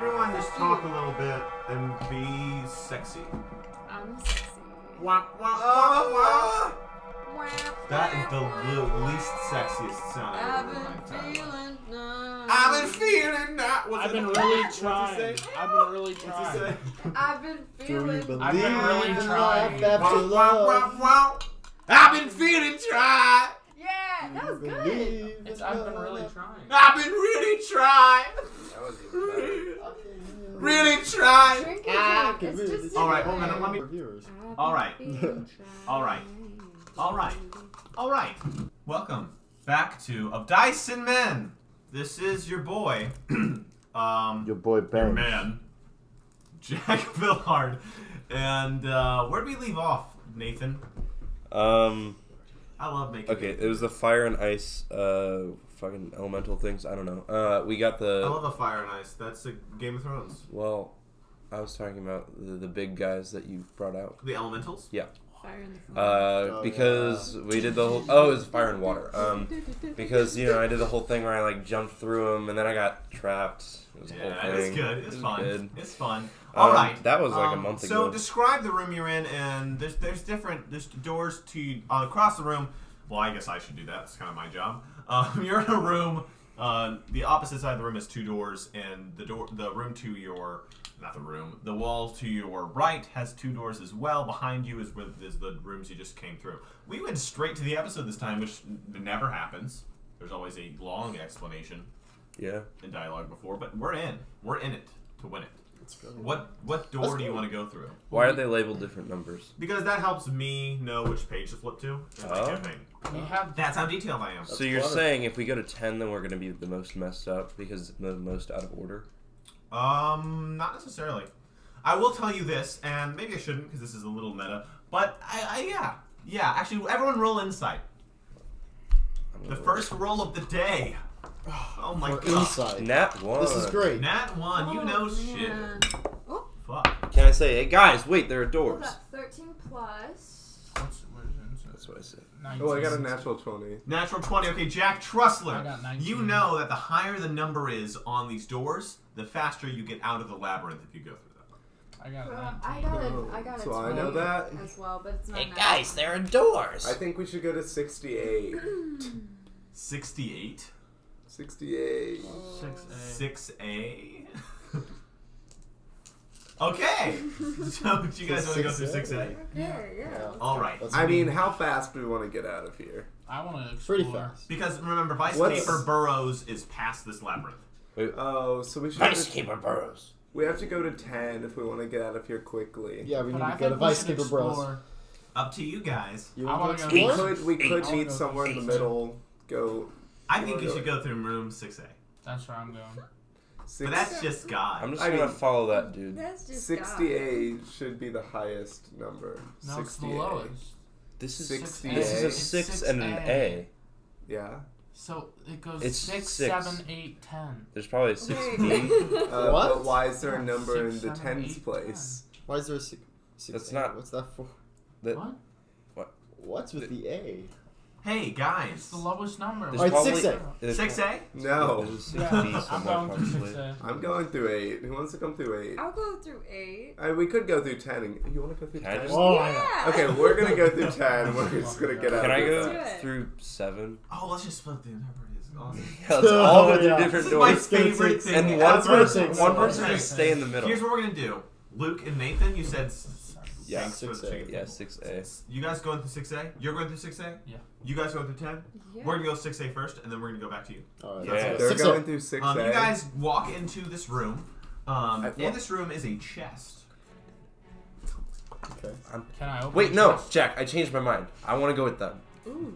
everyone just talk a little bit and be sexy. I'm sexy. Wah, wah, wah, wah. That is the least sexiest sound I've ever heard in my entire life. I've been feeling that. I've been really trying. I've been really trying. I've been feeling. I've been really trying. Wow, wow, wow, wow. I've been feeling try. Yeah, that was good. I've been really trying. I've been really trying. That was even better. Really trying. Drink it, drink. It's just All right, hold on. Let me. Viewers. All right. All right. All right. All right. Welcome back to Of Dice and Men. This is your boy, Your boy your Ben. man, Jack Villard. And where did we leave off, Nathan? I love making. Okay, it was the fire and ice, fucking elemental things. I don't know. We got I the. love the Fire and Ice. That's a Game of Thrones. Well, I was talking about the big guys that you brought out. The Elementals. Yeah. Fire in the fire. Because we did the whole. Oh, it was fire and water. Because I did the whole thing where I like jumped through them and then I got trapped. It was a whole Yeah, thing. it's good. It's fun. Good. It's fun. All right. That was like a month So ago. describe the room you're in, and there's doors to across the room. Well, I guess I should do that. It's kind of my job. You're in a room. The opposite side of the room is two doors, and the room to your, not the room, the wall to your right has two doors as well. Behind you is the rooms you just came through. We went straight to the episode this time, which never happens. There's always a long explanation Yeah. in dialogue before, but we're in it to win it. What door do you want to go through? Why are they labeled different numbers? Because that helps me know which page to flip to in my Oh. campaign. We have. That's how detailed I am. So you're clever. saying if we go to 10, then we're going to be the most messed up because it's the most out of order? Not necessarily. I will tell you this, and maybe I shouldn't because this is a little meta, but yeah. Actually, everyone roll insight. The first roll of the day. Oh my For god. inside. Nat 1. This is great. Nat 1, you know shit. Oh, Fuck. Can I say, hey guys, wait, there are hold doors. up. 13 plus. That's what I said. 19. Oh, I got a natural 20. Natural 20. Okay, Jack Trussler. I got 19. You know that the higher the number is on these doors, the faster you get out of the labyrinth if you go through them. I got a I 19. got a So 20 I know that. as well, but it's not. Hey guys, there are doors. I think we should go to 68. 68. 68. 6A. Okay. So, do you guys want to go through 6A? Yeah. All right. Let's I do- mean, how fast do we want to get out of here? I want to explore. Pretty fast. Because remember, Vice What's- Caper Burrows is past this labyrinth. Oh, so we should. Burrows. We have to go to 10 if we want to get out of here quickly. Yeah, we But need I to go to think we Vice should Keeper Bros. explore. Up to you guys. You I want to wanna go explore? We could I wanna meet go somewhere in the middle. Go. I think you should go through room 6A. That's where I'm going. Six, But that's just God. I'm just I going to mean- follow that dude. That's just 68 should be the highest number. No, it's the 68. lowest. This is 68. This is a It's 6 and an 6A. A. Yeah. So it goes It's 6, 6. 7, 8, 10. There's probably a 6B. What? But why is there a number in Six, the seven, tens eight, place? Why is there a six? That's A? not- What's that for? That- What? What's with the A? Hey, It's guys. the lowest number. There's Alright, probably- 6A. there's- 6A? No. There's a Yeah, 6B I'm somewhere going through probably. 6A. I'm going through 8. Who wants to come through 8? I'll go through 8. We could go through 10. You want to go through Can I 10? just- Oh, Yeah. Okay, we're going to go through 10. We're just going to get out Can of I here. Let's do go it. through 7? Oh, let's just split the number. It's awesome. Yeah, let's all go through Yeah. different This is my doors. favorite thing And ever. one That's what it person, takes. one person Okay. just stay in the middle. Here's what we're going to do. Luke and Nathan, you said... Yeah, thanks for the 6A. chicken. Yeah, 6A. You guys going through 6A? You're going through 6A? Yeah. You guys going through 10? Yeah. We're going to go 6A first, and then we're going to go back to you. Alright, Yeah. let's go. They're 6A. going through 6A. You guys walk into this room. I In this room is a chest. Okay. Can I open Wait, the no, chest? Jack, I changed my mind. I want to go with them. Ooh.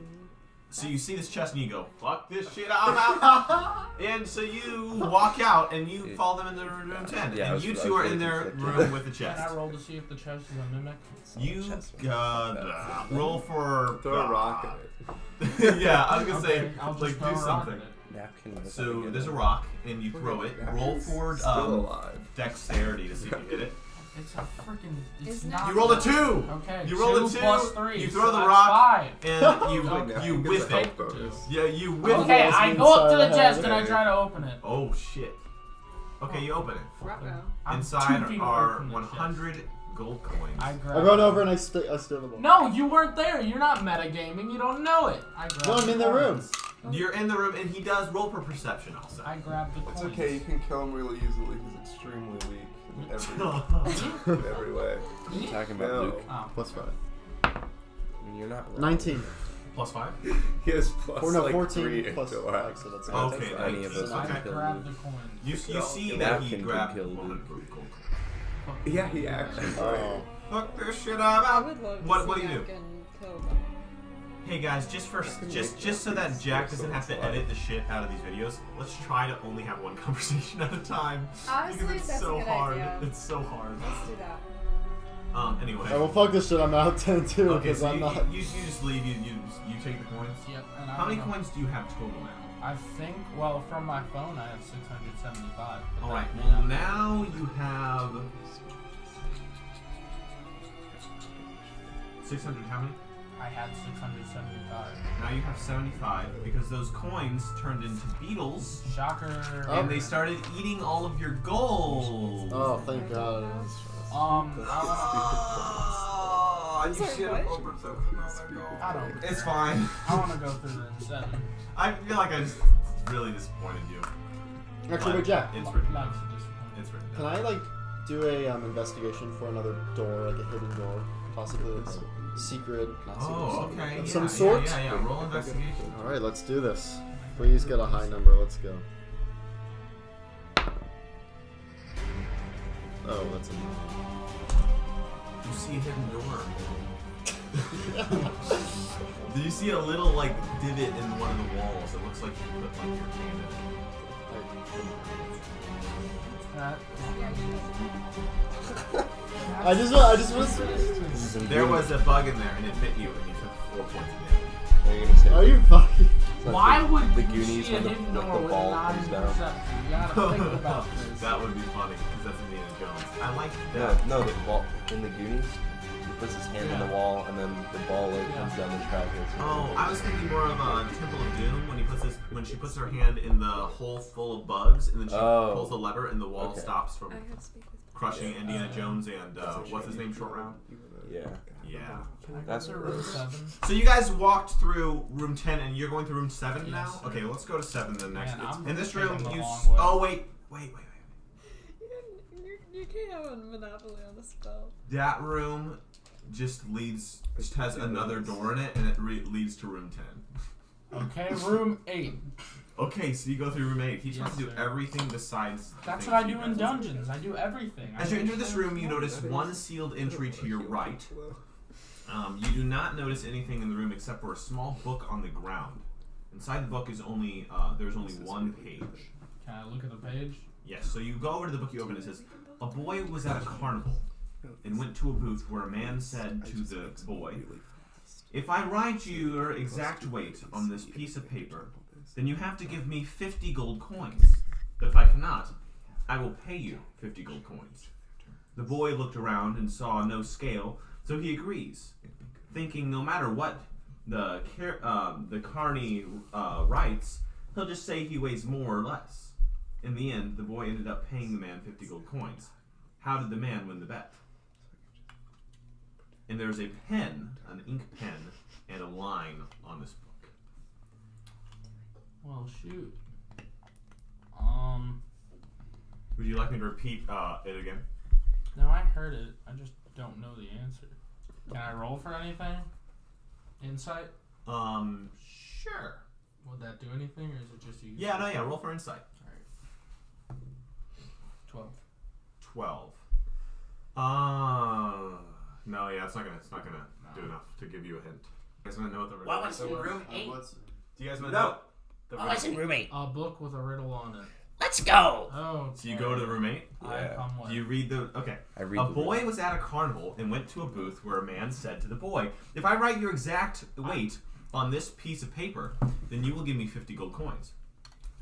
So you see this chest and you go, fuck this shit, I'm out. And so you walk out and you follow them into room 10. Yeah, I and was- you I two was are really in their conflicted. room with the Can I chest. roll to see if the chest is a mimic? You Chest. roll for... Throw a rock at it. Yeah, I was going to say, Okay, I'll just like, throw do a rock something. at it. Napkin with So it. there's a rock and you throw it. Roll for Still alive. dexterity to see if you hit it. It's a freaking. It's Isn't not. You roll a 2! Okay. You roll a 2, 2+3. you so throw the that's rock, 5. and you Okay. you whiff Get it. the help bonus. Yeah, you whiff Okay, it. I go up to the inside chest of and I it. try to open it. Oh shit. Okay, you open it. Ruh-roh. I'm Inside 2 feet away are from the chest. 100 gold coins. I I grab run it. over and I steal the ball. No, you weren't there. You're not metagaming. You don't know it. I grab No, I'm in the room. coins. You're in the room, and he does roll for perception also. I grab the It's coins. okay, you can kill him really easily. He's extremely weak in every way. I'm talking about No. Luke. Oh. Plus 5. I mean, you're not wrong. 19. Plus 5? He has plus Or no, like 14 3 plus 5, intellect. so that's Okay, That's any of us so I can kill grab Luke. the coins. You see Yeah, that he Napkin grabbed could kill 100 gold coins. Yeah, he actually. Oh. Fuck this shit I out. would love to What see do you do? Napkin kill them. Hey guys, just so that Jack doesn't have to edit the shit out of these videos, let's try to only have one conversation at a time. Honestly, because it's that's so a good hard. idea. It's so hard. Let's do that. Anyway. Alright, well, fuck this shit. I'm out 10 too, Okay, because so I'm not. you just leave. You take the coins. Yep. And How many I'm gonna- coins do you have total now? I think, well, from my phone, I have 675. but Alright, that may well not- now you have 600. How many? I had 675. Now you have 75 because those coins turned into beetles Shocker. and they started eating all of your gold. Oh, thank God. Oh, you Sorry, should what? have opened so I don't care. It's fine. I want to go through the 7. I feel like I just really disappointed you. Actually, But wait, Jack. It's written. Life's a disappointment. It's written. Can I, like, do a investigation for another door, like a hidden door? Possibly it's secret, not secret. Oh, something okay. of Yeah, some sort? Yeah. Roll investigation. Alright, let's do this. Please get a high number. Let's go. Oh, that's a. You see a hidden door. Do you see a little like divot in one of the walls? It looks like you put like your hand in it. That- I just want to. There was a bug in there and it bit you and you took 4 points of damage. Are you gonna say Are you fucking? Why would the you Goonies see a when the- hidden when door the with ball an comes down? perception? You gotta think about this. That would be funny because that's Indiana Jones. I like No, that. no, the ball in the Goonies. He puts his hand on the wall, and then the ball like comes down the track. And it's Oh, I was thinking more of Temple of Doom when she puts her hand in the hole full of bugs and then she Oh. pulls the lever and the wall Okay. stops from I have to speak with crushing Indiana Jones and what's his name, Short Round. Yeah, Yeah. that's a room 7. So you guys walked through room 10 and you're going through room 7 now? Yes, sir. Okay, let's go to 7 then next. Man, I'm In this taking room, the you. long way. Oh, wait. You can't have a monopoly on the spell. That room just has another door in it and it leads to room 10. Okay, room 8. Okay, so you go through room 8. He tries Yes, to do sir. everything besides. the That's things what I you do guys in dungeons. I do everything. As you enter this room, you notice one sealed entry to your right. You do not notice anything in the room except for a small book on the ground. Inside the book is there's only one page. Can I look at the page? Yes, so you go over to the book, you open it, it says, a boy was at a carnival and went to a booth where a man said to the boy, if I write your exact weight on this piece of paper, then you have to give me 50 gold coins. But if I cannot, I will pay you 50 gold coins. The boy looked around and saw no scale, so he agrees, thinking no matter what the carney writes, he'll just say he weighs more or less. In the end, the boy ended up paying the man 50 gold coins. How did the man win the bet? And there's a pen, an ink pen, and a line on this book. Well, shoot. Would you like me to repeat it again? No, I heard it. I just don't know the answer. Can I roll for anything? Insight? Sure. Would that do anything, or is it just you? Yeah, no, yeah, roll for insight. Alright. 12. 12. No, yeah, it's not gonna do enough to give you a hint. You guys wanna know what the What was in room 8? Do you guys wanna know? The What was in room 8? A book with a riddle on it. Let's go! Oh. So you go to the room 8? I Yeah. come with. Do you read the... Okay. I read A the boy riddle. was at a carnival and went to a booth where a man said to the boy, if I write your exact weight on this piece of paper, then you will give me 50 gold coins.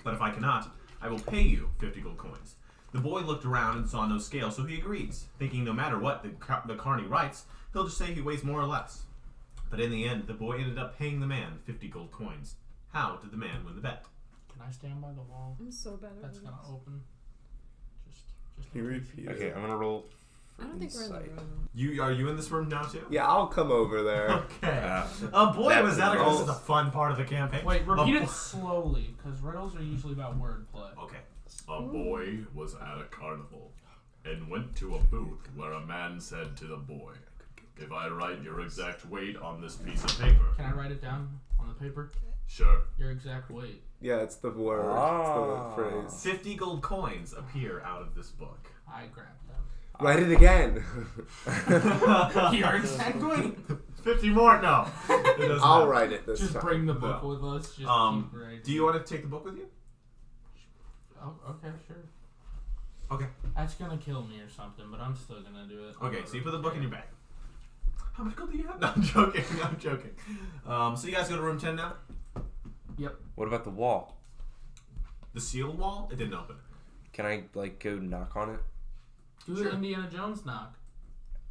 But if I cannot, I will pay you 50 gold coins. The boy looked around and saw no scale, so he agrees, thinking no matter what the carney writes, he'll just say he weighs more or less. But in the end, the boy ended up paying the man 50 gold coins. How did the man win the bet? Can I stand by the wall? I'm so bad at That's this. gonna open. He repeated. Okay, I'm gonna roll. I don't think we're in the Insight. room. Are you in this room now too? Yeah, I'll come over there. Okay. Boy, That was that rolls. this is a fun part of the campaign. Wait, repeat Oh, it slowly, because riddles are usually about wordplay. Okay. A boy was at a carnival and went to a booth where a man said to the boy, "If I write your exact weight on this piece of paper." Can I write it down on the paper? Sure. Your exact weight. Yeah, it's the word. Ah. It's the phrase. 50 gold coins appear out of this book. I grabbed them. Write it again. Your exact weight. 50 more? No. It doesn't I'll matter. write it this Just time. bring the book No. with us. Just keep writing. Do you want to take the book with you? Oh, okay, sure. Okay. That's gonna kill me or something, but I'm still gonna do it. Okay, so you put the book in your bag. How much gold do you have? No, I'm joking. I'm joking. So you guys go to room 10 now? What about the wall? The sealed wall? It didn't open. Can I like go knock on it? Do Sure. the Indiana Jones knock.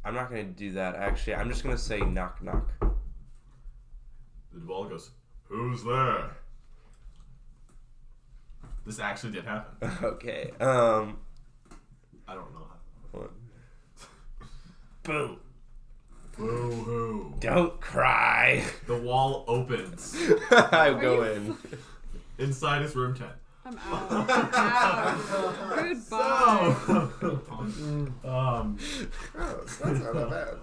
I'm not gonna do that. Actually, I'm just gonna say knock knock. The wall goes, "Who's there?" This actually did happen. Okay. I don't know how. What? Boo! Boo-hoo. Don't cry. The wall opens. I go in. Inside is room 10. I'm out. I'm out. Goodbye. Oh, that's not that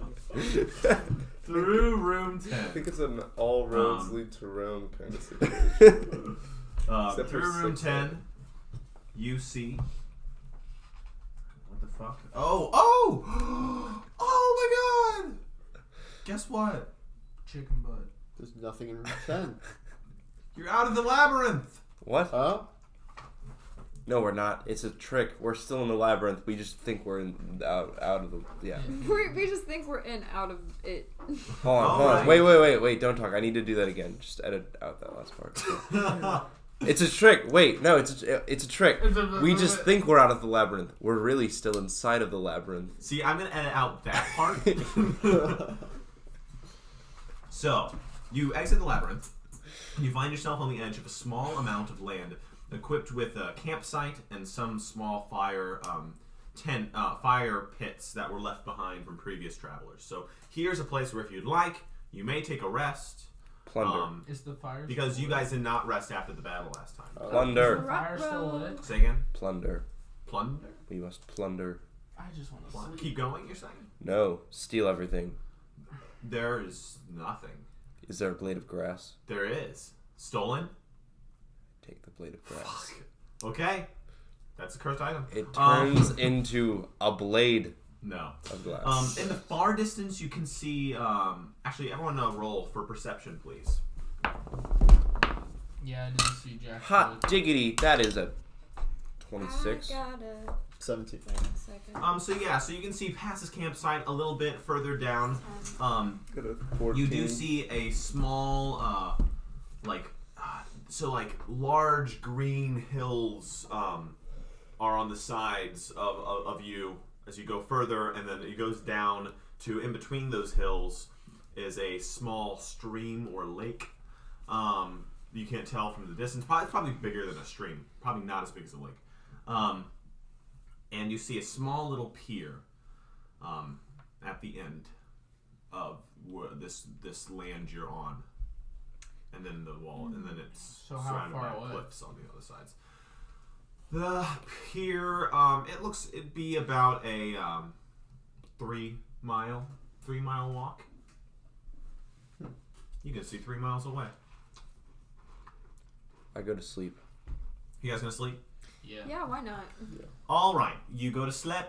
bad. Through room I 10. think it's an all roads Um, lead to Rome kind of situation. Except for Through room 6 10, you see. What the fuck? Oh! Oh my god! Guess what? Chicken butt. There's nothing in room 10. You're out of the labyrinth! What? Huh? No, we're not. It's a trick. We're still in the labyrinth. We just think we're out of the. Yeah. We just think we're in out of it. Hold on. Hold on. Alright. Wait. Don't talk. I need to do that again. Just edit out that last part. It's a trick. Wait, no, it's a trick. We just think we're out of the labyrinth. We're really still inside of the labyrinth. See, I'm gonna edit out that part. So, you exit the labyrinth. You find yourself on the edge of a small amount of land equipped with a campsite and some small fire pits that were left behind from previous travelers. So here's a place where if you'd like, you may take a rest. Plunder. Is the fire Because still you lit? guys did not rest after the battle last time. Is the Plunder. fire still lit? Say again. Plunder. Plunder? We must plunder. I just want to What? sleep. Keep going, you're saying? No, steal everything. There is nothing. Is there a blade of grass? There is. Stolen? Take the blade of grass. Okay. That's a cursed item. It turns into a blade No. of glass. In the far distance, you can see. Actually, everyone roll for perception, please. Yeah, I didn't see Jack. Hot diggity! That is a 26. I got it. 17. Wait a second. So you can see past this campsite a little bit further down. Got a 14. You do see a small, large green hills are on the sides of you as you go further, and then it goes down to in between those hills is a small stream or lake. You can't tell from the distance. It's probably bigger than a stream. Probably not as big as a lake. And you see a small little pier at the end of this land you're on, and then the wall, and then it's So how surrounded far by away? cliffs on the other sides. The pier, it'd be about a 3 mile walk. You can see 3 miles away. I go to sleep. You guys gonna sleep? Yeah. Yeah, why not? All right, you go to sleep,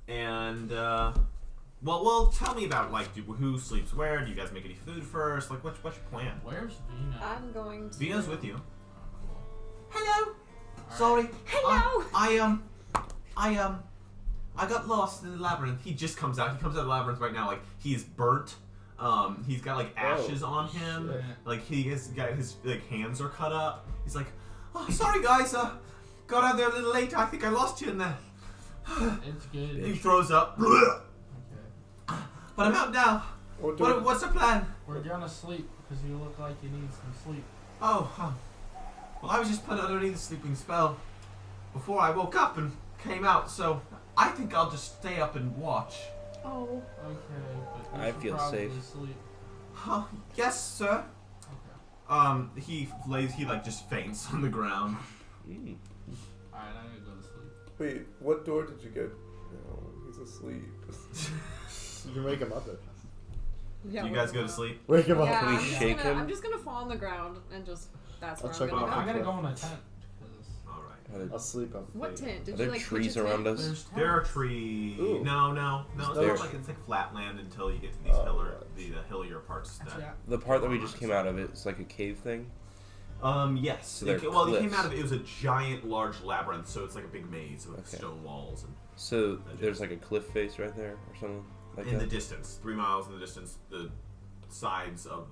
and well, tell me about who sleeps where. Do you guys make any food first? Like, what's your plan? Where's Vino? I'm going to. Vino's with you. Oh, cool. Hello. Alright. Sorry. Hello. I got lost in the labyrinth. He just comes out. He comes out of the labyrinth right now. Like he's burnt. He's got like ashes on him. shit. Like he has got his hands are cut up. He's like, oh, sorry guys. Got out there a little late. I think I lost you in there. It's good. He throws up. Okay. But I'm out now. What's the plan? We're gonna sleep because you look like you need some sleep. Oh, well, I was just put underneath a sleeping spell before I woke up and came out, so I think I'll just stay up and watch. Oh. Okay, but you I should feel probably safe. Sleep. Huh? Yes, sir. Okay. He like just faints on the ground. Mm. Alright, I'm gonna go to sleep. Wait, what door did you get? No, he's asleep. You can wake him up. Yeah, Do you wake guys him go to up. sleep? Wake him Yeah, up. Can we I'm just shake gonna, him? I'm just gonna fall on the ground and just. That's I'll where check I'm him gonna out. I go. gotta Okay. go in a tent. 'cause All right. I'll sleep him. What tent? Did Are there you like trees pitch a tent? around us? There's There are tents. trees. Ooh. No. There- It's like flat land until you get to these Oh, hillier, right. the hillier parts. Actually, That, The part that we just came out of, it's like a cave thing. yes. So they're Well, you came cliffs. out of it. It was a giant, large labyrinth, so it's like a big maze with Okay. stone walls and. So there's like a cliff face right there or something like In the that. distance, 3 miles in the distance, the sides of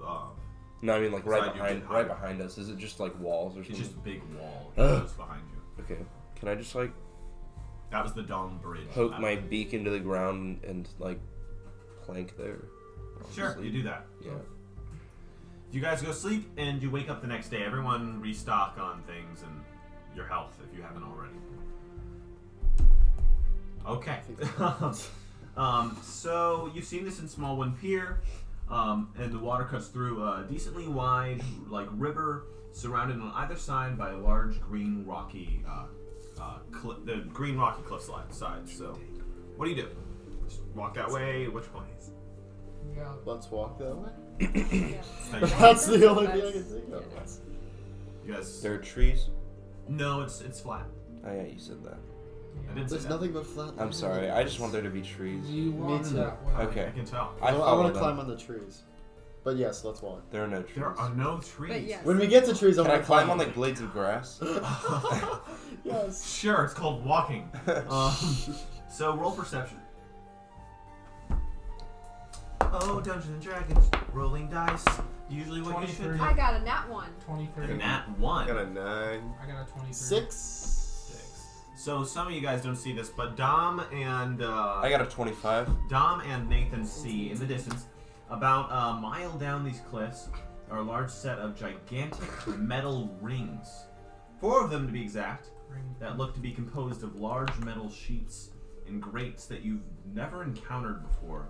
No, I mean like Beside you, right behind us. Is it just like walls or it's something? just a big wall that goes behind you. Okay. Can I just like That was the Dong Bridge. poke my labyrinth. beak into the ground and like plank there? Sure, you do that. Yeah. You guys go sleep and you wake up the next day. Everyone restock on things and your health if you haven't already. Okay. So you've seen this in Smallwood Pier, and the water cuts through a decently wide, like river, surrounded on either side by a large green rocky, the green rocky cliffside. So, what do you do? Just walk that way. Which way? Yeah. Let's walk that way. Yeah. That's the only That's- thing I can think of. yeah, that's- You guys? There are trees. No, it's flat. Oh yeah, you said that. I did say There's that. nothing but flat. I'm sorry. I just want there to be trees. You wander too. that way. Okay. I can tell. I I follow want to them. climb on the trees. But yes, let's walk. There are no trees. There are no trees. But yes. When we get to trees, I Can I want to climb on like blades of grass? Yes. Sure, it's called walking. So roll perception. Oh, Dungeons and Dragons, rolling dice. Usually what you should 23. do. I got a nat one. 23. Nat I 1. got a 9. I got a 23. 6. So some of you guys don't see this, but Dom and I got a 25. Dom and Nathan see in the distance, about a mile down these cliffs, are a large set of gigantic metal rings. 4 of them to be exact, that look to be composed of large metal sheets and grates that you've never encountered before.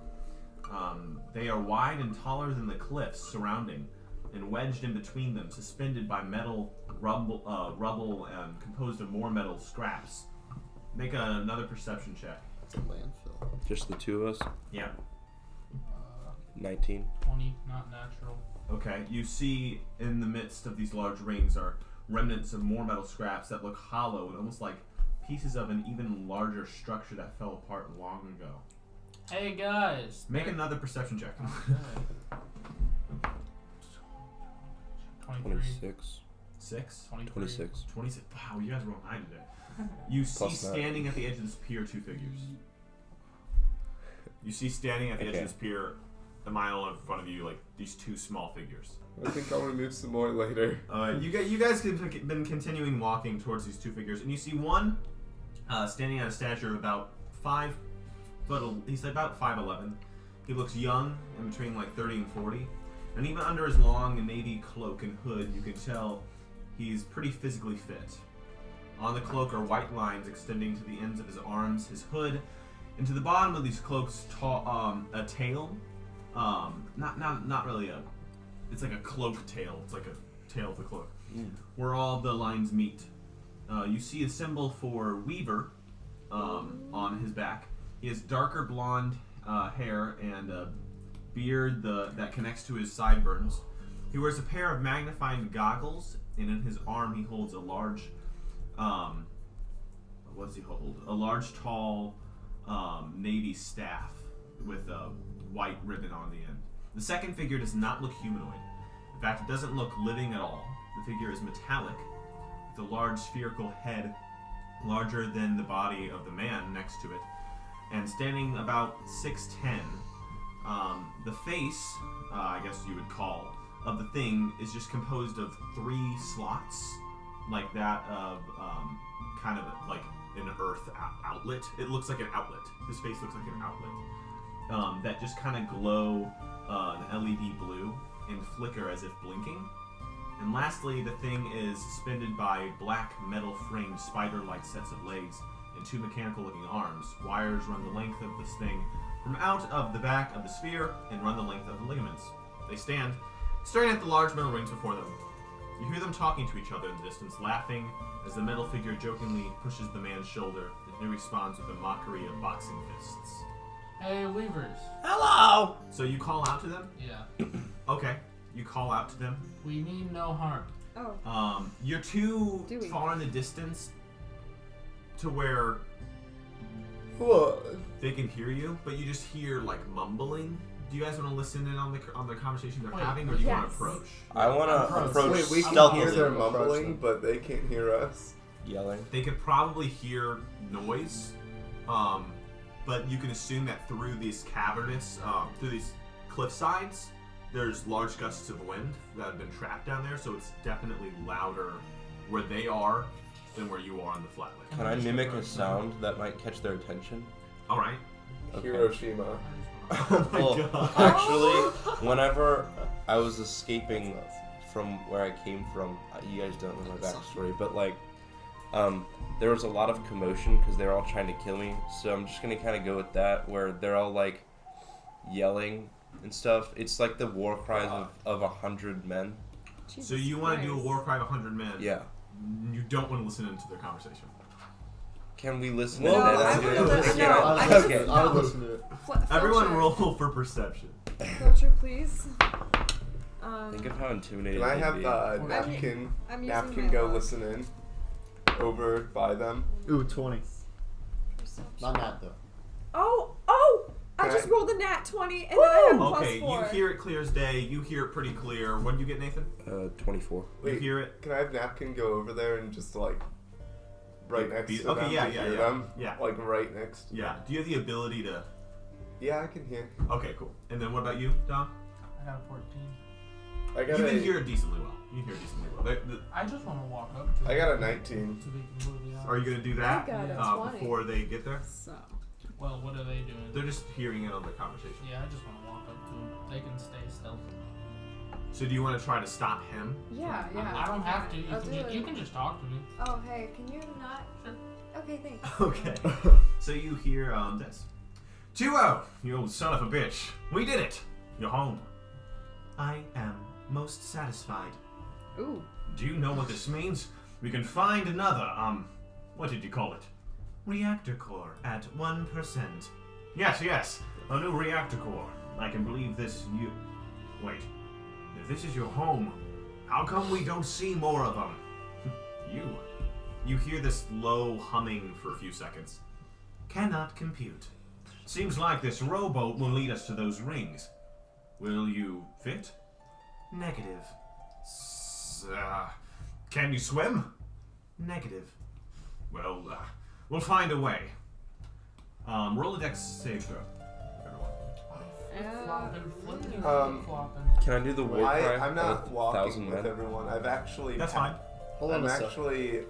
They are wide and taller than the cliffs surrounding, and wedged in between them, suspended by metal rubble and composed of more metal scraps. Make another perception check. It's a landfill. Just the two of us. Yeah. 19. 20, not natural. Okay. You see in the midst of these large rings are remnants of more metal scraps that look hollow and almost like pieces of an even larger structure that fell apart long ago. Hey guys. Make another perception check. Okay. 23. 26. 6? 23. 26. 26. Wow, you guys are rolling high today. You see Plus that. standing at the edge of this pier 2 figures. You see standing at the edge Okay. of this pier, a mile in front of you, like these 2 small figures. I think I want to move some more later. You guys have been continuing walking towards these 2 figures, and you see one standing at a stature of about 5 foot. He's about 5'11". He looks young, in between like 30 and 40, and even under his long navy cloak and hood, you can tell he's pretty physically fit. On the cloak are white lines extending to the ends of his arms, his hood, and to the bottom of these cloaks, a tail. Not really a. It's like a cloak tail. It's like a tail of the cloak, where all the lines meet. You see a symbol for Weaver on his back. He has darker blonde hair and a beard that connects to his sideburns. He wears a pair of magnifying goggles, and in his arm he holds a large. What does he hold? A large, tall navy staff with a white ribbon on the end. The second figure does not look humanoid. In fact, it doesn't look living at all. The figure is metallic, with a large spherical head, larger than the body of the man next to it, and standing about 6'10". The face, I guess you would call, of the thing is just composed of 3 slots, like that of kind of like an earth outlet. It looks like an outlet. His face looks like an outlet that just kind of glow an LED blue and flicker as if blinking. And lastly, the thing is suspended by black metal framed spider-like sets of legs and 2 mechanical-looking arms. Wires run the length of this thing from out of the back of the sphere and run the length of the ligaments. They stand, staring at the large metal rings before them. You hear them talking to each other in the distance, laughing as the metal figure jokingly pushes the man's shoulder, and he responds with a mockery of boxing fists. Hey, Weavers. Hello. So you call out to them? Yeah. Okay. You call out to them. We mean no harm. Oh. You're too Do we? far in the distance to where What? they can hear you, but you just hear like mumbling. Do you guys want to listen in on the conversation they're Wait, having, or do you want yes. to approach? I want to approach Wait, we can stealthily, hear their Approach mumbling, them. but they can't hear us. yelling. They could probably hear noise, but you can assume that through these cavernous, through these cliff sides, there's large gusts of wind that have been trapped down there, so it's definitely louder where they are than where you are on the flatland. Can I mimic a sound that might catch their attention? All right. Okay. Hiroshima. Oh my Well, god. actually, whenever I was escaping from where I came from, you guys don't know my backstory, but like, there was a lot of commotion because they were all trying to kill me. So I'm just gonna kind of go with that, where they're all like yelling and stuff. It's like the war cries of 100 men. Jesus So you want to do a Christ. war cry of 100 men? Yeah. You don't want to listen into their conversation. Can we listen Well, to No, that? I would listen. No, I I would would Okay. I would no. listen to it. Everyone Filcher. roll for perception. Filcher, please. Think of how intimidating. Can I they'd have be. napkin? I'm using Napkin my go luck. listen in. Over by them. Ooh, 20. Perception. Not that though. Oh! I Can just I- rolled a nat 20 and then I have Okay, +4. you hear it clear as day. You hear it pretty clear. What did you get, Nathan? 24. You Wait, hear it? can I have napkin go over there and just like right next to Okay, them yeah, to yeah, hear yeah. them? Yeah. Like right next. Yeah. Do you have the ability to? Yeah, I can hear. Okay, cool. And then what about you, Dom? I got a 14. I got You a. can hear it decently well. You can hear it decently well. I just want to walk up to I it, got a 19. to be completely honest. Are you gonna do that I got a 20. before they get there? So. Well, what are they doing? They're just hearing in on the conversation. Yeah, I just want to walk up to them. They can stay stealthy. So do you want to try to stop him? Yeah, yeah. I don't have to. I'll do You it. can just talk to me. Oh, hey, can you not? Okay, thanks. Okay. So you hear this. 2-0, you old son of a bitch. We did it. You're home. I am most satisfied. Ooh. Do you know what this means? We can find another, what did you call it? Reactor core at 1%. Yes, a new reactor core. I can believe this you... Wait, if this is your home, how come we don't see more of them? You hear this low humming for a few seconds. Cannot compute. Seems like this rowboat will lead us to those rings. Will you fit? Negative. Can you swim? Negative. Well, we'll find a way. Roll a dex save throw. Everyone. Flopping, flipping, flopping. Can I do the war cry? I'm not of walking 1,000 with men? everyone. I've actually. That's fine. Hold on I'm a sec. actually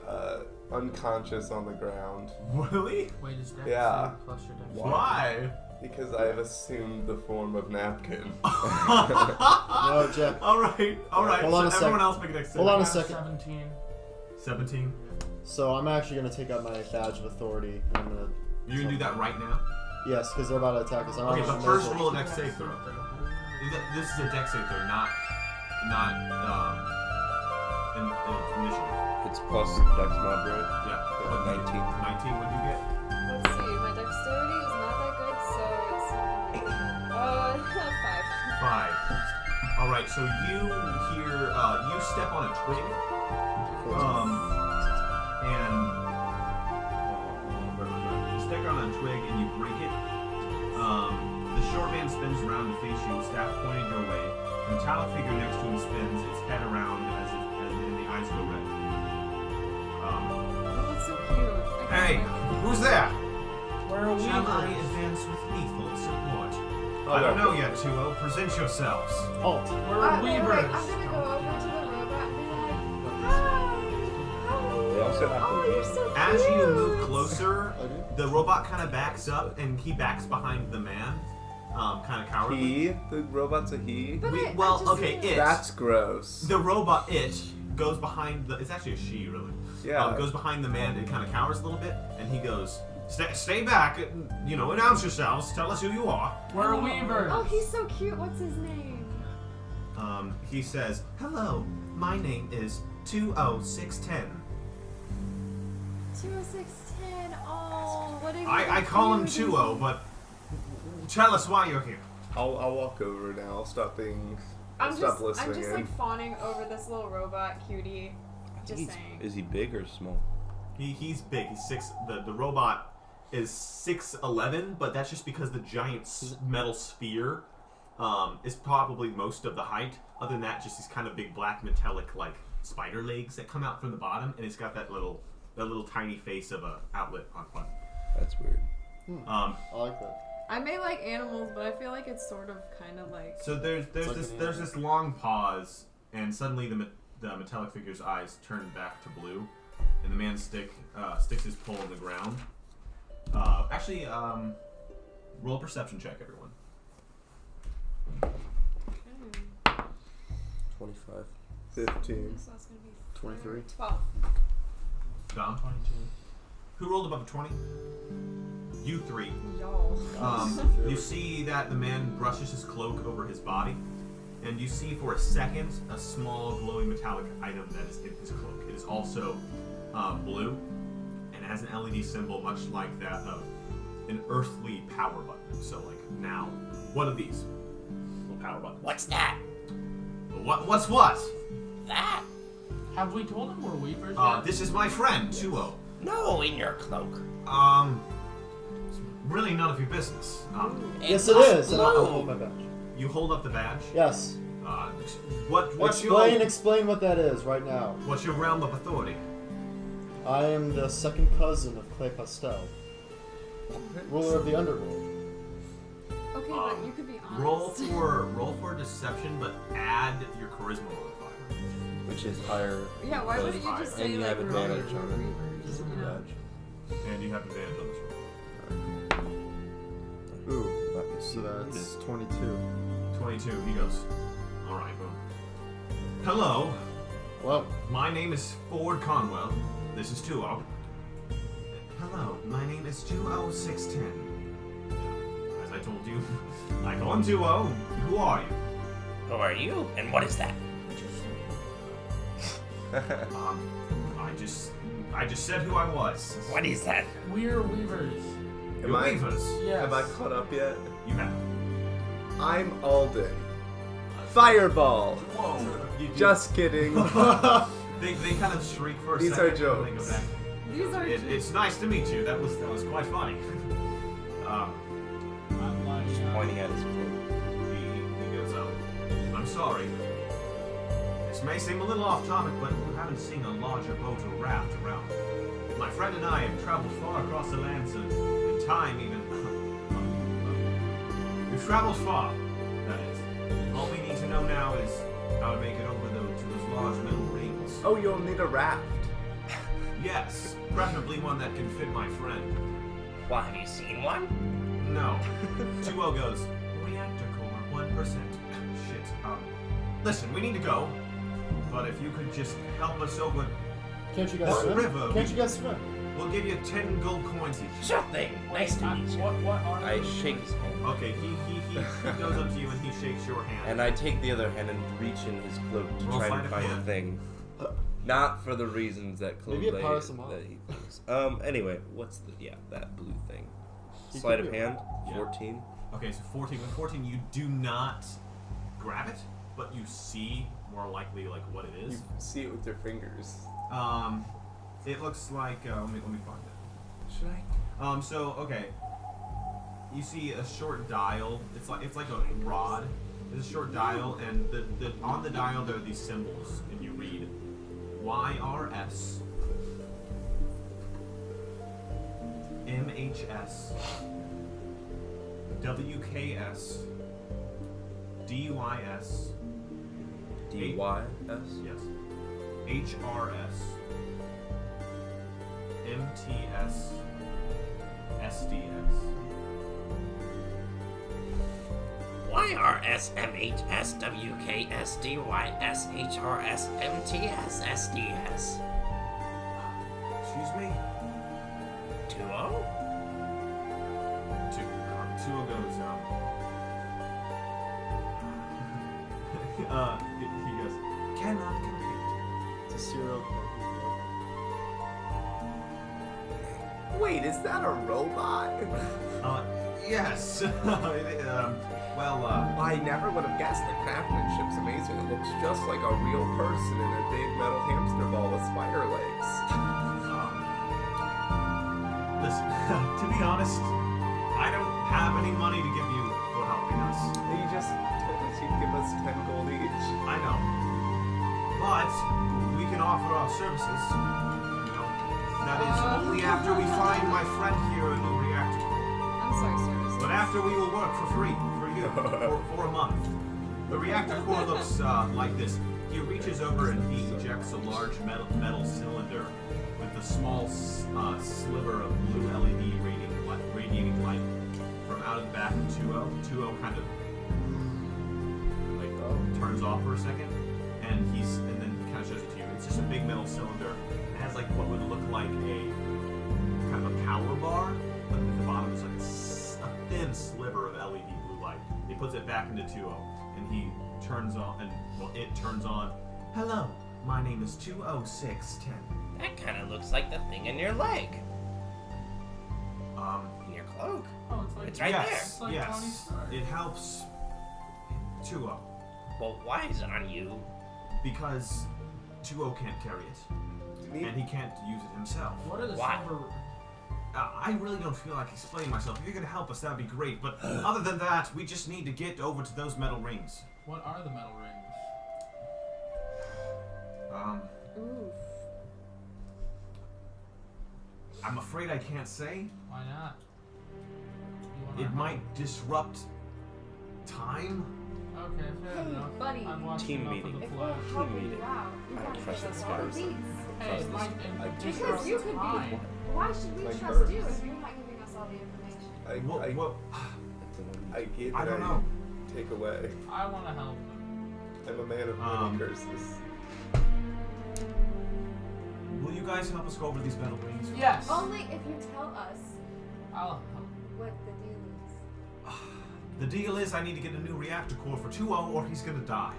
unconscious on the ground Really? Wait, is that Yeah. plus your dex? Why? because I've assumed the form of napkin. No, Jeff. Alright. Hold on a So sec. everyone else make a dex save. Hold on a I got second. 17. 17. So I'm actually gonna take out my badge of authority. And I'm gonna. You can do that right now? Yes, because they're about to attack us. Okay, but first roll a dex save throw. This is a dex save throw, not an initiative. It's plus Dex Mod, right? Yeah. 19. 19, what did you get? Let's see, my dexterity is not that good, so it's 5. 5. Alright, so you hear, you step on a twig, and you step on a twig and you break it. The short man spins around to face you, staff pointing your way. The metallic figure next to him spins, its head around and the eyes go red. Oh, that's so cute. Hey, who's there? Where are we? Shall I advance with lethal support? I don't know yet, 2-0. Present yourselves. Halt. Where are Wait, Weavers? I'm gonna go over to the robot and be like, hi, They also have oh, to you're so cute. As you move closer, Okay. the robot kind of backs up, and he backs behind the man, kind of cowardly. He? The robot's a he? But Well, I just okay, realized- it. That's gross. The robot, it, goes behind the... It's actually a she, really. Yeah. goes behind the man and kind of cowers a little bit, and he goes, "Stay back. Announce yourselves. Tell us who you are." We're Weavers. Oh, he's so cute. What's his name? He says, "Hello, my name is 20610. 20610. Oh, what a I call him 20, but tell us why you're here." I'll walk over now. I'll stop being. I'll I'm stop just listening in. like fawning over this little robot cutie. Just saying. Is he big or small? He's big. He's 6. The robot is 6'11", but that's just because the giant metal sphere is probably most of the height. Other than that, just these kind of big black metallic like spider legs that come out from the bottom, and it's got that little tiny face of a outlet on front. That's weird. I like that. I may like animals, but I feel like it's sort of kind of like. So there's like there's this long pause, and suddenly the metallic figure's eyes turn back to blue, and the man sticks his pole in the ground. Roll a perception check, everyone. 25. 15. So that's gonna be 23. 12. Dom, 22. who rolled above a 20? You 3. Y'all. You see that the man brushes his cloak over his body, and you see for a second a small glowing metallic item that is in his cloak. It is also blue, and it has an LED symbol much like that of an earthly power button. So like now, what are these? Little power buttons. What's that? What's what? That? Have we told him we're Weavers? yet? This is my friend, 20. No, in your cloak. It's really none of your business. Yes, it is. And I'll blue. hold my badge. You hold up the badge. Yes. What's Explain what that is right now. what's your realm of authority? I am the second cousin of Clay Pastel, ruler of the underworld. Okay, but you could be honest. Roll for deception, but add your charisma modifier. Which is higher. Yeah, why wouldn't you just say And you like have we're advantage all on it. Weavers, you know? Badge. And you have advantage on this roll. Ooh. So that's 22. 22. He goes. All right, boom. Hello, Well, my name is Ford Conwell. This is 20. Hello, my name is 20610. As I told you, I call him 20. Who are you? Who are you? And what is that? I just said who I was. What is that? We're Weavers. You're Am I- Weavers. Yes. Have I caught up yet? You have. I'm Alden. Fireball. Whoa. Just kidding. They kind of shriek for a These second. are and then they go jokes. back. These are. It's nice to meet you. That was quite funny. I'm like, Pointing at his cloak. He goes, I'm sorry. This may seem a little off topic, but you haven't seen a larger boat or raft around. My friend and I have traveled far across the lands and time even. We've traveled far, that is. All we need to know now is how to make it over to those large metal rings. Oh, you'll need a raft. Yes, preferably one that can fit my friend. Well, have you seen one? No. 2-0 goes, reactor core, 1%. Shit. Listen, we need to go. But if you could just help us over, can't you guys What swim? river? Can't you guys swim? we'll give you 10 gold coins each. Sure thing. Nice to meet you. What are I those shake his hand. Okay, he goes up to you and he shakes your hand. And I take the other hand and reach in his cloak to Roll try sleight and of find hand. a thing. Not for the reasons that Claude Maybe a power somehow. that he thinks. Anyway, what's that blue thing? He Sleight could of be- hand, Yeah. 14. Okay, so 14. With 14, you do not grab it, but you see more likely like what it You is. see it with your fingers. It looks like let me find it. Should I? So okay, you see a short dial. It's like a rod. It's a short dial, and the on the dial there are these symbols, and you read YRS, MHS, WKS, DYS, DYS? yes, HRS, MTS, SDS. YRS MHS WKS DYS HRS MTS SDS. Excuse me? 2-0? Tua goes, he goes, cannot compete. It's a serial killer. Wait, is that a robot? Yes. I never would have guessed the craftsmanship's amazing. It looks just like a real person in a big metal hamster ball with spider legs. Listen, to be honest, I don't have any money to give you for helping us. You just told us you'd give us 10 gold each. I know. But we can offer our services. You know, that is only after we find my friend here a new reactor. I'm sorry, service. But after we will work for free for you for a month. The reactor core looks like this. He reaches over and he ejects a large metal cylinder with a small sliver of blue LED radiating light from out of the back of 2-0. 2-0 kind of like turns off for a second, and then he kind of shows it to you. It's just a big metal cylinder. It has like what would look like a kind of a power bar, but at the bottom is like a thin sliver of LED blue light. He puts it back into 2-0, and he turns on, and well, it turns on. Hello, my name is 20610. That kind of looks like the thing in your leg. In your cloak. Oh, it's like It's right yes, there. It's like Tony yes, Stark. it helps 2-0 Well, why is it on you? because 2-0 can't carry it, and he can't use it himself. What are the Why? silver? I really don't feel like explaining myself. If you're gonna help us, that'd be great. But other than that, we just need to get over to those metal rings. What are the metal rings? Oof. I'm afraid I can't say. Why not? You wanna It help? might disrupt time. Okay, fair Hey, enough. buddy. I've watched Team enough meeting. of the If Flash. we're helping meeting. you out, you I gotta trust give this us all guy. of these. Hey, Trust it this- might Because disrupt you could be. time. Why should we Like trust hers. you if you're not giving us all the information? I gave I it don't a know. take away. I want to help him. I'm a man of many curses. Will you guys help us go over these metal rings? Yes. Only if you tell us I'll help. what the deal is. The deal is I need to get a new reactor core for 2-0 or he's gonna die.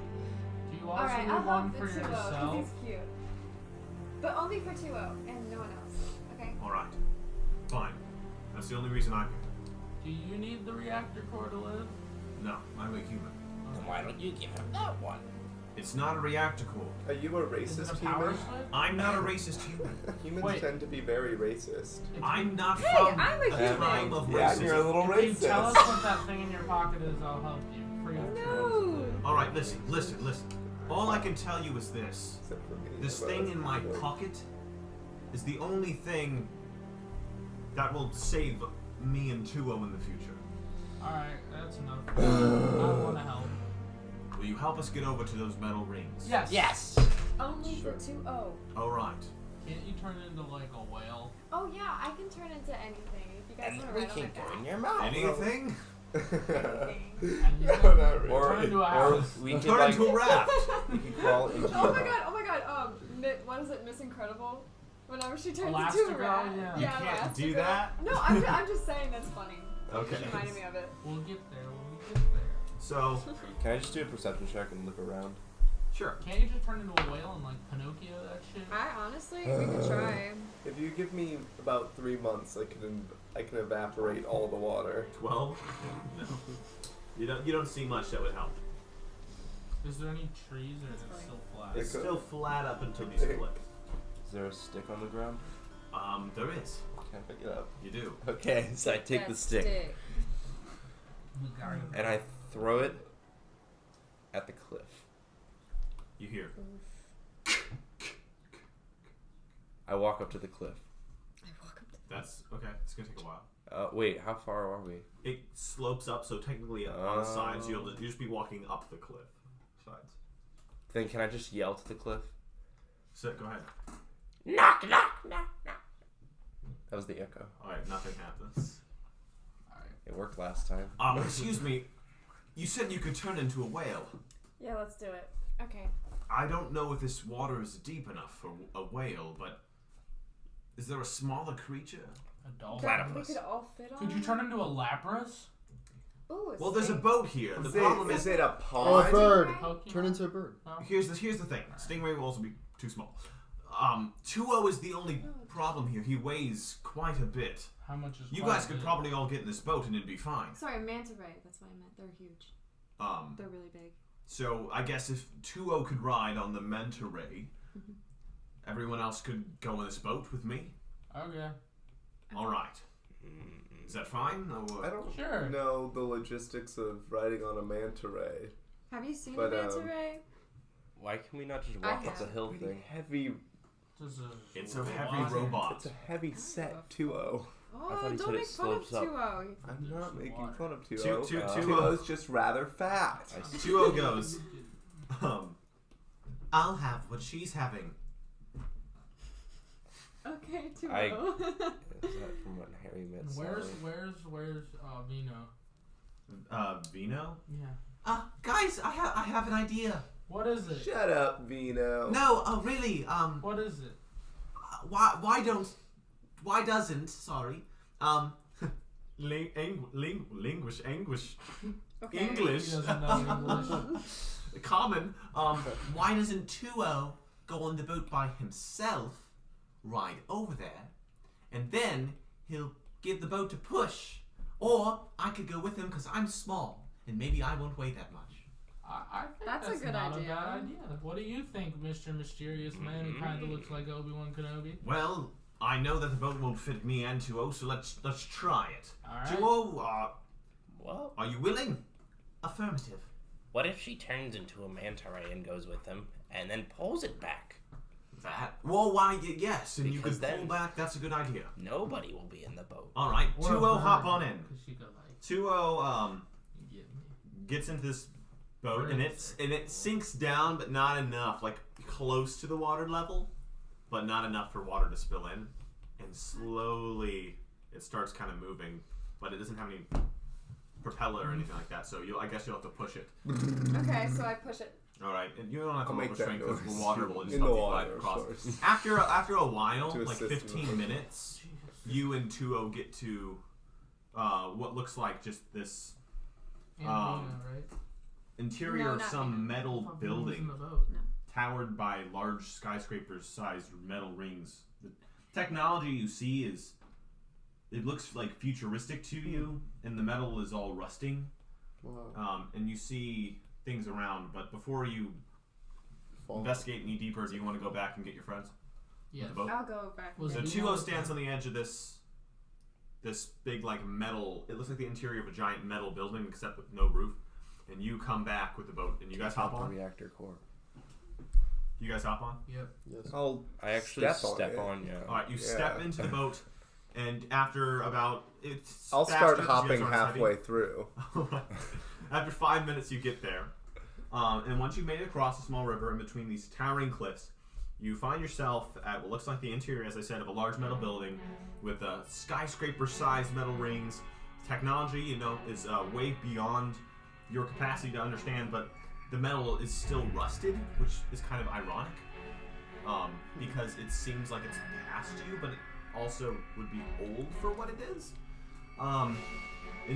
Do you also Alright, need I'll one help for the 2-0 because yourself? he's cute. But only for 2-0 and no one else. Okay? Alright. Fine. That's the only reason I'm here. Do you need the reactor core to live? No, I'm a human. Then why don't you give him that one? It's not a reactor core. Are you a Is it racist a power human? slip? I'm not a racist human. Humans Wait. tend to be very racist. I'm not Hey, from I'm a a human. time of Yeah, racism. you're a little If you tell us racist. what that thing in your pocket is, I'll help you. Free of charge. No. Alright, listen. All I can tell you is this. Except for me, This but thing in my like- pocket is the only thing that will save me and 2-0 in the future. Alright, that's enough. I want to help. Will you help us get over to those metal rings? Yes. Yes. Only Sure. for 2-0. Alright. Can't you turn into like a whale? Oh yeah, I can turn into anything. If you guys And want to we ride on my can go in back. your mouth. Anything? Anything. And you No, can not really. Or, turn into a or house. we could Turn like into a raft. we could crawl into Oh my god, what is it, Miss Incredible? Whenever she turns into a Elastigirl, rat. yeah. You can't do Elastigirl. that? No, I'm just saying that's funny. Okay. She reminded me of it. We'll get there when we get there. So, Can I just do a perception check and look around? sure. Can't you just turn into a whale and like Pinocchio that shit? I honestly, we could try. If you give me about 3 months, I can evaporate all the water. 12? No. You don't see much that would help. Is there any trees or is it That's still flat? It's could- still flat up until these clips. Is there a stick on the ground? There is. Can I pick it up? You do. Okay, so I take the That stick We got it. and I throw it at the cliff. You hear. I walk up to the cliff. That's okay. It's gonna take a while. Wait, how far are we? It slopes up, so technically on the sides you'll just be walking up the cliff sides. Then can I just yell to the cliff? So go ahead. Knock, knock, knock, knock. That was the echo. All right, nothing happens. It worked last time. Excuse me. You said you could turn into a whale. Yeah, let's do it. Okay. I don't know if this water is deep enough for a whale, but Is there a smaller creature? A dolphin. We Platypus. could all fit on. Could you turn into a lapras? Ooh, Well, there's a boat here. The problem is is it a Oh, a pond? bird. Pokemon? Turn into a bird. No? here's the thing. Stingray will also be too small. 2-0 is the only problem here. He weighs quite a bit. How much is You quite guys a could bit? probably all get in this boat and it'd be fine. Sorry, manta ray. That's what I meant. They're huge. They're really big. So I guess if 2-0 could ride on the manta ray, everyone else could go in this boat with me. Okay. All right. Is that fine? Or I don't Sure. know the logistics of riding on a manta ray. Have you seen But, a manta ray? Why can we not just I walk up the have. hill Pretty thing? heavy. Just a It's a heavy water. robot. It's a heavy set 2-0. Oh, thought he don't said it make fun of slopes up. 2-0. I'm not making water. fun of 2-0. 2-0. 2-0's just rather fat. 2-0 goes. I'll have what she's having. Okay, 2-0. Is that from when Harry met Where's Sally? Vino? Vino? Yeah. Guys, I have an idea. What is it? Shut up, Vino. No, really. What is it? Why doesn't anguish Okay. English He doesn't know English. common. Why doesn't 2-0 go on the boat by himself, ride over there, and then he'll give the boat a push, or I could go with him because I'm small and maybe I won't weigh that much. I think That's a good not idea. a bad idea. What do you think, Mr. Mysterious Man who kind of looks like Obi-Wan Kenobi? Well, I know that the boat won't fit me and 2-0, so let's try it. Alright. 2-0, Well, are you willing? Affirmative. what if she turns into a manta ray and goes with him, and then pulls it back? That? Well, why? Yes, and you Because could pull then- back. That's a good idea. Nobody will be in the boat. All right, Or a 2-0, hop bird, on in. 'cause she could, like, 2-0 get me. gets into this boat, and it sinks down, but not enough, like close to the water level, but not enough for water to spill in. And slowly, it starts kind of moving, but it doesn't have any propeller or anything like that. So I guess you'll have to push it. Okay, so I push it. All right, and you don't have to I'll roll make for that strength because noise. the water will just In the help you water, glide of across. course. After a while, To like assist in the 15 push. minutes, you and 2-0 get to what looks like just this And Um, Vino, right? interior No, of not some Vino. metal I thought Vino was in building the boat. towered by large skyscrapers-sized metal rings. The technology you see it looks like futuristic to you, and the metal is all rusting. Wow. And you see things around, but before you Fall. investigate any deeper, do you want to go back and get your friends? Yes. The boat? I'll go back. Was So it 2-0 Vino? stands on the edge of this big like metal. It looks like the interior of a giant metal building, except with no roof. And you come back with the boat, and you guys hop The on. reactor core. You guys hop on. Yep. Yes. I'll I actually Step on step it. on, yeah. All right, you Yeah. step into the boat, and after about it's I'll faster start 'cause you guys hopping aren't as halfway heavy. through. After 5 minutes, you get there, and once you've made it across a small river in between these towering cliffs, you find yourself at what looks like the interior, as I said, of a large metal building with skyscraper-sized metal rings. Technology, is way beyond your capacity to understand, but the metal is still rusted, which is kind of ironic, because it seems like it's past you, but it also would be old for what it is. And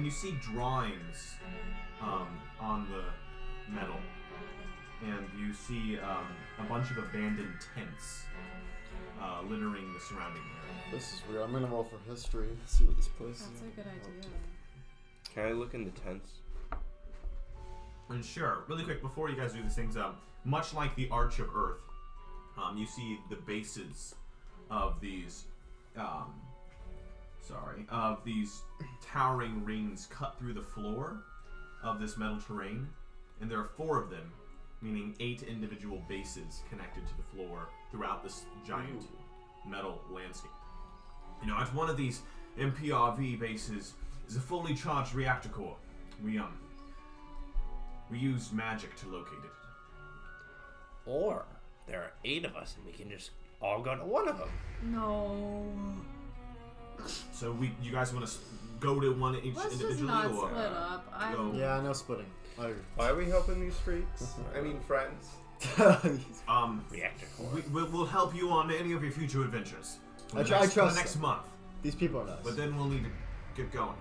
you see drawings on the metal, and you see a bunch of abandoned tents littering the surrounding area. This is weird. I'm gonna roll for history. See what this place That's is. a good idea. Can I look in the tents? And sure, really quick before you guys do these things, much like the Arch of Earth, you see the bases of these, towering rings cut through the floor of this metal terrain, and there are 4 of them, meaning 8 individual bases connected to the floor throughout this giant metal landscape. At one of these MPRV bases is a fully charged reactor core. We use magic to locate it. Or there are 8 of us, and we can just all go to one of them. No. So you guys want to go to one each Let's just individually, not or split up. go? Yeah, I know splitting. I agree. Why are we helping these freaks? I mean, friends. Reactor core. We'll help you on any of your future adventures. For I the tr- I next, for trust the next them. month. These people are nice. But then we'll need to get going.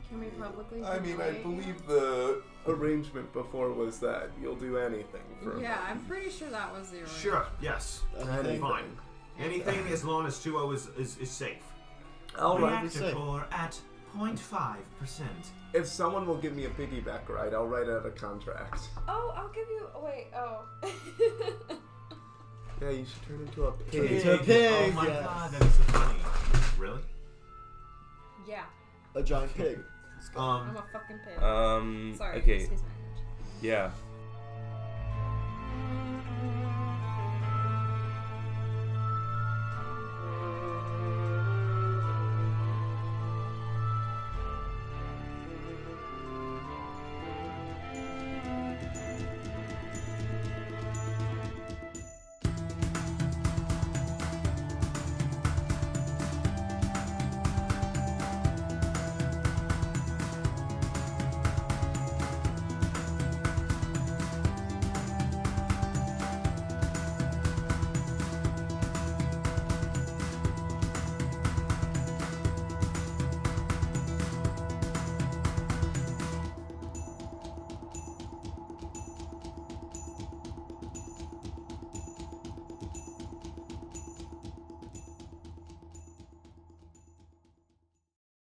Can we publicly? I mean, I humiliate believe the arrangement before was that you'll do anything for you? Yeah, money. I'm pretty sure that was the arrangement. Sure. Yes. Anything? Fine. Anything as long as 2-0 is safe. All right. Reactor Reactor core at 0.5%. If someone will give me a piggyback ride, I'll write out a contract. Oh, I'll give you. Wait. Oh. Yeah, you should turn into a Turn pig. into a pig, Oh my yes. god, that is so funny. Really? Yeah, A giant pig. I'm a fucking pig. Sorry. Okay. Excuse my language. Yeah.